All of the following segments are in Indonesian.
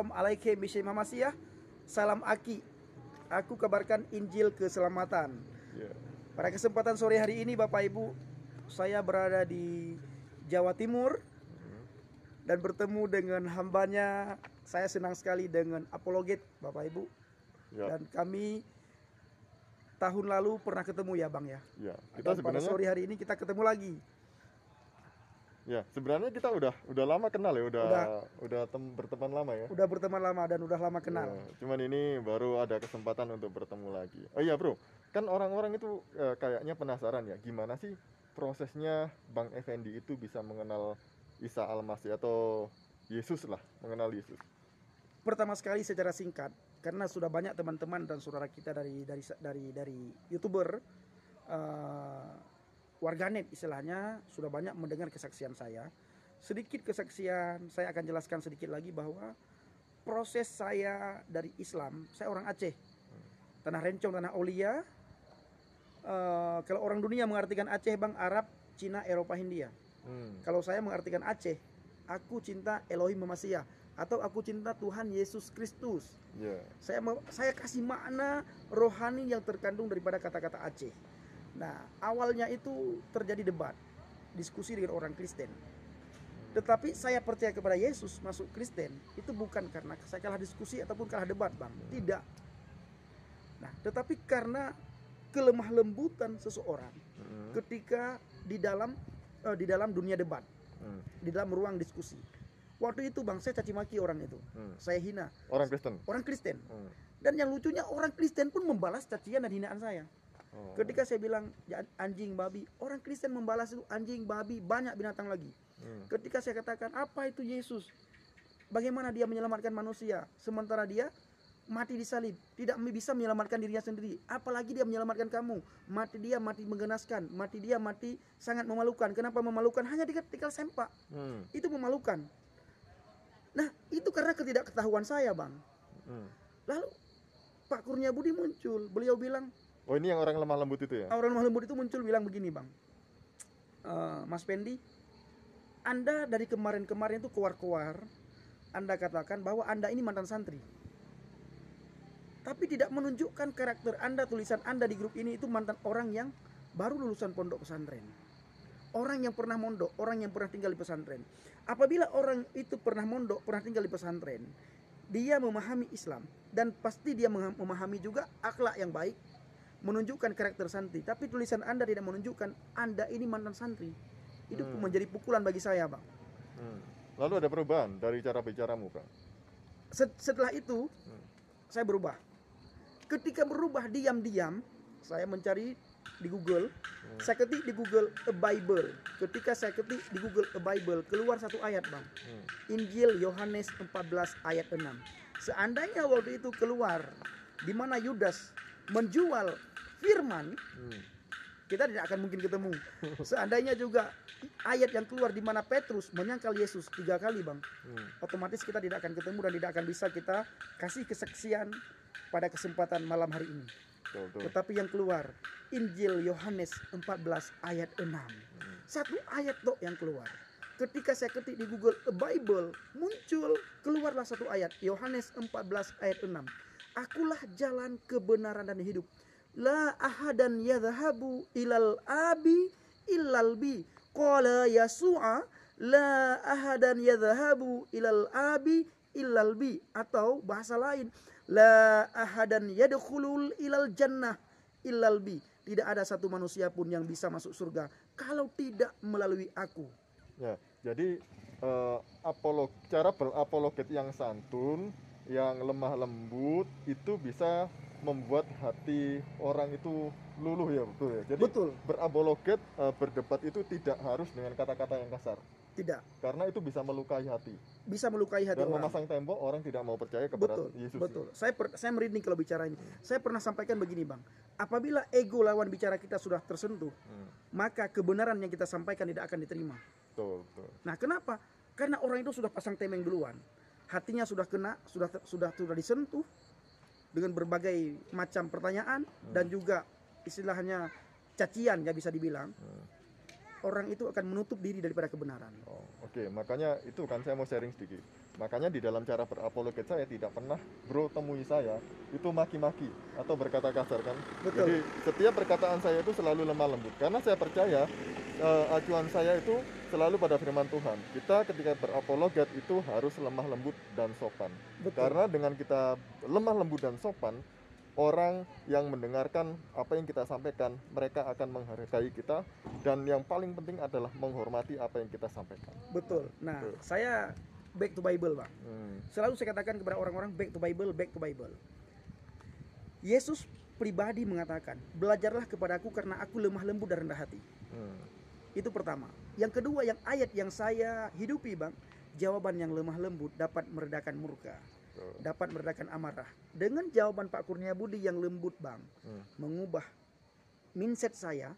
Shalom alaikum bismillahirrahmanirrahim. Salam Aki. Aku kabarkan Injil keselamatan. Pada kesempatan sore hari ini Bapak Ibu, saya berada di Jawa Timur dan bertemu dengan hambanya. Saya senang sekali dengan Apologet Bapak Ibu. Dan kami tahun lalu pernah ketemu ya Bang ya. Kita pada sore hari ini kita ketemu lagi. Ya, sebenarnya kita udah lama kenal ya, berteman lama ya. Udah berteman lama dan udah lama kenal. Cuman ini baru ada kesempatan untuk bertemu lagi. Oh iya bro, kan orang-orang itu kayaknya penasaran ya, gimana sih prosesnya Bang Effendi itu bisa mengenal Isa Al-Masih atau Yesus lah, mengenal Yesus. Pertama sekali secara singkat, karena sudah banyak teman-teman dan saudara kita dari YouTuber, warganet istilahnya, sudah banyak mendengar kesaksian saya. Sedikit kesaksian, saya akan jelaskan sedikit lagi bahwa proses saya dari Islam, saya orang Aceh, tanah Rencong, tanah Aulia. Kalau orang dunia mengartikan Aceh Bang, Arab, Cina, Eropa, Hindia. Kalau saya mengartikan Aceh, aku cinta Elohim Mamasia, atau aku cinta Tuhan Yesus Kristus. Saya kasih makna rohani yang terkandung daripada kata-kata Aceh. Nah, awalnya itu terjadi debat, diskusi dengan orang Kristen. Tetapi saya percaya kepada Yesus, masuk Kristen, itu bukan karena saya kalah diskusi ataupun kalah debat Bang. Tidak. Nah, tetapi karena kelemah lembutan seseorang ketika di dalam dunia debat, di dalam ruang diskusi. Waktu itu Bang, saya caci maki orang itu. Saya hina. Orang Kristen? Orang Kristen. Dan yang lucunya orang Kristen pun membalas cacian dan hinaan saya. Ketika saya bilang anjing babi, orang Kristen membalas itu anjing babi, banyak binatang lagi. Ketika saya katakan apa itu Yesus, bagaimana dia menyelamatkan manusia, sementara dia mati disalib, tidak bisa menyelamatkan dirinya sendiri, apalagi dia menyelamatkan kamu. Mati dia mati menggenaskan, mati dia mati sangat memalukan. Kenapa memalukan? Hanya tinggal sempak. Itu memalukan. Nah, itu karena ketidakketahuan saya Bang. Lalu Pak Kurnia Budi muncul, beliau bilang, oh ini yang orang lemah lembut itu ya? Orang lemah lembut itu muncul bilang begini Bang, Mas Pendi, Anda dari kemarin-kemarin itu keluar-keluar, Anda katakan bahwa Anda ini mantan santri, tapi tidak menunjukkan karakter Anda, tulisan Anda di grup ini itu mantan orang yang baru lulusan pondok pesantren, orang yang pernah mondok, orang yang pernah tinggal di pesantren. Apabila orang itu pernah mondok, pernah tinggal di pesantren, dia memahami Islam dan pasti dia memahami juga akhlak yang baik, menunjukkan karakter santri. Tapi tulisan Anda tidak menunjukkan Anda ini mantan santri. Itu menjadi pukulan bagi saya Bang. Lalu ada perubahan dari cara bicaramu Bang? Setelah itu saya berubah. Ketika berubah diam-diam, saya mencari di Google. Saya ketik di Google a Bible. Ketika saya ketik di Google a Bible, keluar satu ayat Bang, Injil Yohanes 14 ayat 6. Seandainya waktu itu keluar di mana Yudas menjual firman, kita tidak akan mungkin ketemu. Seandainya juga ayat yang keluar di mana Petrus menyangkal Yesus 3 kali Bang, otomatis kita tidak akan ketemu dan tidak akan bisa kita kasih kesaksian pada kesempatan malam hari ini. Tetapi yang keluar Injil Yohanes 14 ayat 6. Satu ayat dok yang keluar. Ketika saya ketik di Google a Bible, muncul keluarlah satu ayat, Yohanes 14 ayat 6. Akulah jalan kebenaran dan hidup. La ahadan yadhabu ilal abi illal bi. Qala Yasu'a la ahadan yadhabu ilal abi illal bi. Atau bahasa lain, la ahadan yadkhulul ilal jannah illal bi. Tidak ada satu manusia pun yang bisa masuk surga kalau tidak melalui aku. Ya, jadi cara berapologet yang santun, yang lemah lembut itu bisa membuat hati orang itu luluh ya, betul ya. Jadi betul. Berapologet, berdebat itu tidak harus dengan kata-kata yang kasar. Tidak. Karena itu bisa melukai hati. Bisa melukai hati dan orang. Memasang tembok, orang tidak mau percaya kepada Yesus. Betul. Saya merinding kalau bicara ini. Saya pernah sampaikan begini Bang. Apabila ego lawan bicara kita sudah tersentuh, maka kebenaran yang kita sampaikan tidak akan diterima. Betul. Nah, kenapa? Karena orang itu sudah pasang temeng duluan. Hatinya sudah kena, sudah disentuh dengan berbagai macam pertanyaan dan juga istilahnya cacian ya bisa dibilang. orang itu akan menutup diri daripada kebenaran. Oh, oke. Makanya itu kan saya mau sharing sedikit. Makanya di dalam cara berapologet saya tidak pernah bro temui saya itu maki-maki atau berkata kasar kan. Betul. Jadi setiap perkataan saya itu selalu lemah lembut karena saya percaya acuan saya itu selalu pada firman Tuhan. Kita ketika berapologet itu harus lemah lembut dan sopan. Betul. Karena dengan kita lemah lembut dan sopan, orang yang mendengarkan apa yang kita sampaikan, mereka akan menghargai kita, dan yang paling penting adalah menghormati apa yang kita sampaikan. Betul. Nah, Betul. saya back to Bible, Bang. Hmm. Selalu saya katakan kepada orang-orang back to Bible, back to Bible. Yesus pribadi mengatakan, belajarlah kepadaku karena aku lemah lembut dan rendah hati. Hmm. Itu pertama. Yang kedua, yang ayat yang saya hidupi, Bang, jawaban yang lemah lembut dapat meredakan murka, dapat meredakan amarah. Dengan jawaban Pak Kurnia Budi yang lembut, Bang, mengubah mindset saya,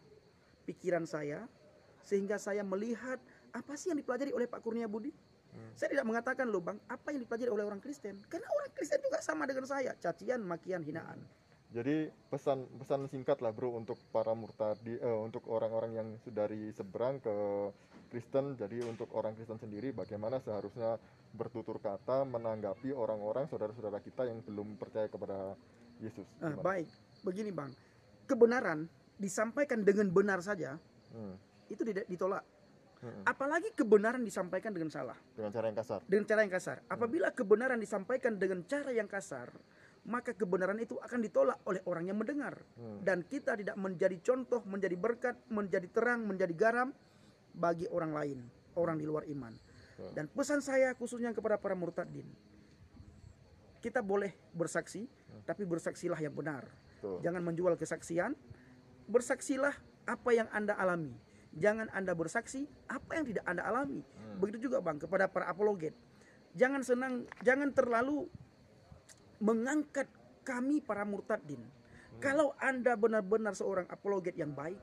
pikiran saya, sehingga saya melihat apa sih yang dipelajari oleh Pak Kurnia Budi. Saya tidak mengatakan loh, Bang, apa yang dipelajari oleh orang Kristen, karena orang Kristen juga sama dengan saya, cacian, makian, hinaan. Jadi pesan singkat lah bro untuk para murtadi, untuk orang-orang yang dari seberang ke Kristen. Jadi untuk orang Kristen sendiri bagaimana seharusnya bertutur kata menanggapi orang-orang saudara-saudara kita yang belum percaya kepada Yesus. Baik, begini Bang, kebenaran disampaikan dengan benar saja, itu tidak ditolak. Apalagi kebenaran disampaikan dengan salah, dengan cara yang kasar. Dengan cara yang kasar. Apabila kebenaran disampaikan dengan cara yang kasar, maka kebenaran itu akan ditolak oleh orang yang mendengar. Dan kita tidak menjadi contoh, menjadi berkat, menjadi terang, menjadi garam bagi orang lain, orang di luar iman. Dan pesan saya khususnya kepada para murtadin, kita boleh bersaksi, tapi bersaksilah yang benar. Jangan menjual kesaksian, bersaksilah apa yang Anda alami. Jangan Anda bersaksi apa yang tidak Anda alami. Begitu juga Bang kepada para apologet. Jangan terlalu mengangkat kami para murtadin. Kalau Anda benar-benar seorang apologet yang baik,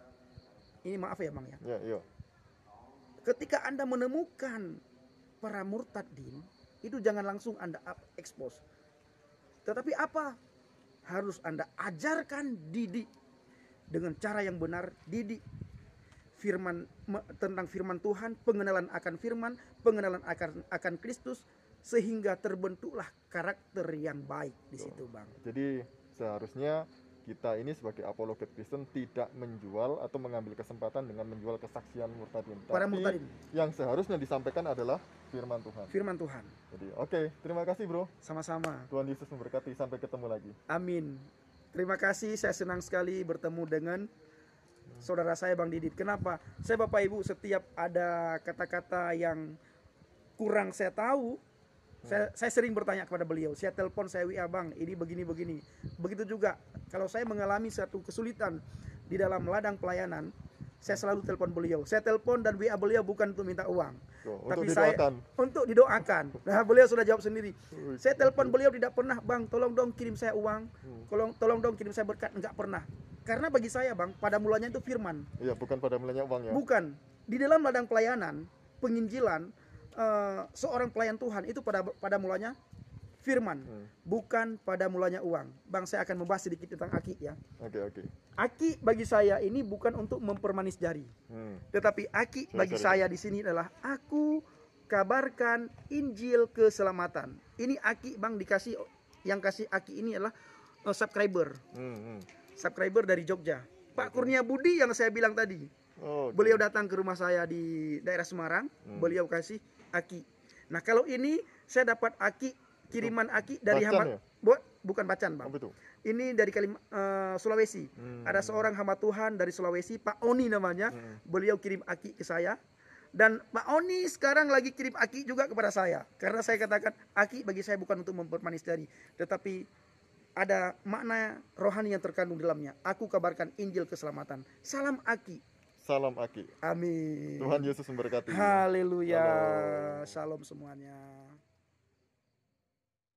ini maaf ya Bang ya. Iya. Ketika Anda menemukan para murtadin, itu jangan langsung Anda expose. Tetapi apa? Harus Anda ajarkan, didik dengan cara yang benar, didik firman tentang firman Tuhan, pengenalan akan firman, pengenalan akan Kristus, sehingga terbentuklah karakter yang baik di situ Bang. Jadi seharusnya kita ini sebagai apologet Kristen tidak menjual atau mengambil kesempatan dengan menjual kesaksian murtadin. Para Tapi murtadin yang seharusnya disampaikan adalah firman Tuhan. Firman Tuhan. Jadi oke, terima kasih bro. Sama-sama. Tuhan Yesus memberkati, sampai ketemu lagi. Amin. Terima kasih, saya senang sekali bertemu dengan saudara saya Bang Didit. Kenapa? Saya Bapak Ibu setiap ada kata-kata yang kurang saya tahu, saya sering bertanya kepada beliau. Saya telepon, saya WA, Bang, ini begini-begini. Begitu juga kalau saya mengalami satu kesulitan di dalam ladang pelayanan, saya selalu telepon beliau. Saya telepon dan WA beliau bukan untuk minta uang, tapi untuk didoakan. Nah, beliau sudah jawab sendiri. Saya telepon beliau tidak pernah, Bang, tolong dong kirim saya uang, tolong dong kirim saya berkat, enggak pernah. Karena bagi saya Bang, pada mulanya itu firman. Iya, bukan pada mulanya uang ya. Bukan. Di dalam ladang pelayanan, penginjilan, seorang pelayan Tuhan itu pada mulanya firman, bukan pada mulanya uang. Bang, saya akan membahas sedikit tentang aki ya. Oke. Aki bagi saya ini bukan untuk mempermanis jari, tetapi aki bagi saya di sini adalah aku kabarkan Injil keselamatan. Ini aki Bang dikasih, yang kasih aki ini adalah subscriber. Subscriber dari Jogja, Pak Kurnia Budi yang saya bilang tadi. Beliau datang ke rumah saya di daerah Semarang, beliau kasih aki. Nah, kalau ini saya dapat aki, kiriman aki dari hamba, bukan Bacan Bang. Ini dari Sulawesi. Ada seorang hamba Tuhan dari Sulawesi, Pak Oni namanya. Beliau kirim aki ke saya. Dan Pak Oni sekarang lagi kirim aki juga kepada saya. Karena saya katakan aki bagi saya bukan untuk mempermanis jari, tetapi ada makna rohani yang terkandung dalamnya. Aku kabarkan Injil keselamatan. Salam aki. Salam aki. Amin. Tuhan Yesus memberkati. Haleluya. Shalom semuanya.